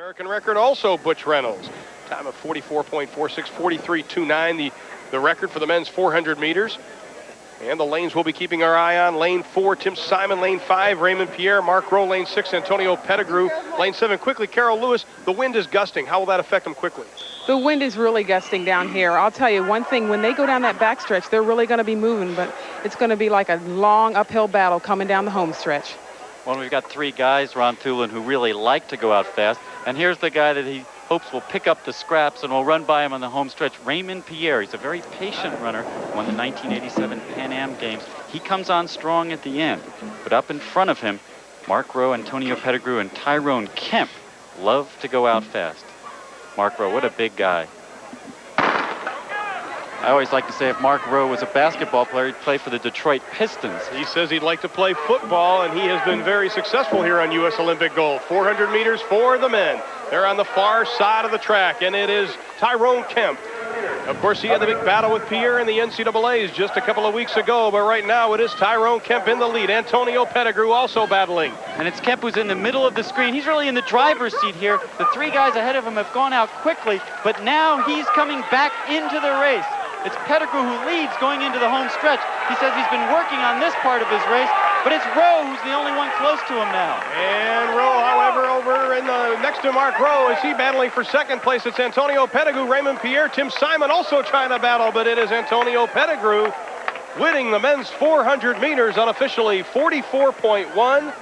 American record also Butch Reynolds. Time of 44.46, 43.29, the record for the men's 400 meters. And the lanes we'll be keeping our eye on: lane 4, Tim Simon; lane 5, Raymond Pierre; Mark Rowe; lane 6, Antonio Pettigrew; lane 7, quickly, Carol Lewis. The wind is gusting. How will that affect them quickly? The wind is really gusting down here. I'll tell you one thing, when they go down that backstretch, they're really going to be moving, but it's going to be like a long uphill battle coming down the home stretch. Well, we've got three guys, Ron Thulin, who really like to go out fast. And here's the guy that he hopes will pick up the scraps and will run by him on the home stretch, Raymond Pierre. He's a very patient runner, won the 1987 Pan Am Games. He comes on strong at the end. But up in front of him, Mark Rowe, Antonio Pettigrew, and Tyrone Kemp love to go out fast. Mark Rowe, what a big guy. I always like to say if Mark Rowe was a basketball player, he'd play for the Detroit Pistons. He says he'd like to play football, and he has been very successful here on U.S. Olympic Gold. 400 meters for the men. They're on the far side of the track, and it is Tyrone Kemp. Of course, he had the big battle with Pierre in the NCAAs just a couple of weeks ago, but right now it is Tyrone Kemp in the lead. Antonio Pettigrew also battling. And it's Kemp who's in the middle of the screen. He's really in the driver's seat here. The three guys ahead of him have gone out quickly, but now he's coming back into the race. It's Pettigrew who leads going into the home stretch. He says he's been working on this part of his race, but it's Rowe who's the only one close to him now. And Rowe, however, over in the next to Mark Rowe, is he battling for second place? It's Antonio Pettigrew, Raymond Pierre, Tim Simon also trying to battle, but it is Antonio Pettigrew winning the men's 400 meters unofficially, 44.1.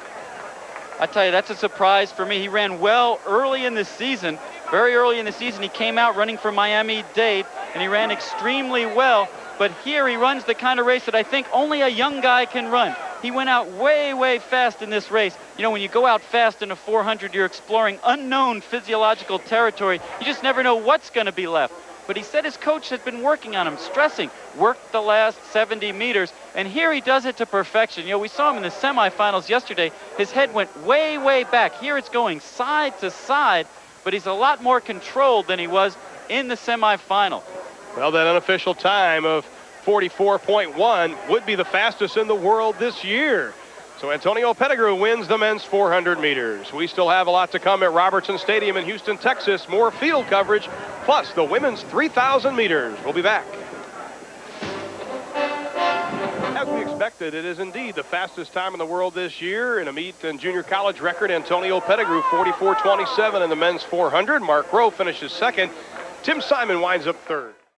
I tell you, that's a surprise for me. He ran well early in the season. Very early in the season, he came out running for Miami-Dade, and he ran extremely well. But here he runs the kind of race that I think only a young guy can run. He went out way, way fast in this race. You know, when you go out fast in a 400, you're exploring unknown physiological territory. You just never know what's going to be left. But he said his coach had been working on him, stressing, worked the last 70 meters, and here he does it to perfection. You know, we saw him in the semifinals yesterday. His head went way, way back. Here it's going side to side, but he's a lot more controlled than he was in the semifinal. Well, that unofficial time of 44.1 would be the fastest in the world this year. So Antonio Pettigrew wins the men's 400 meters. We still have a lot to come at Robertson Stadium in Houston, Texas. More field coverage, plus the women's 3,000 meters. We'll be back. As we expected, it is indeed the fastest time in the world this year in a meet and junior college record. Antonio Pettigrew, 44.27 in the men's 400. Mark Rowe finishes second. Tim Simon winds up third.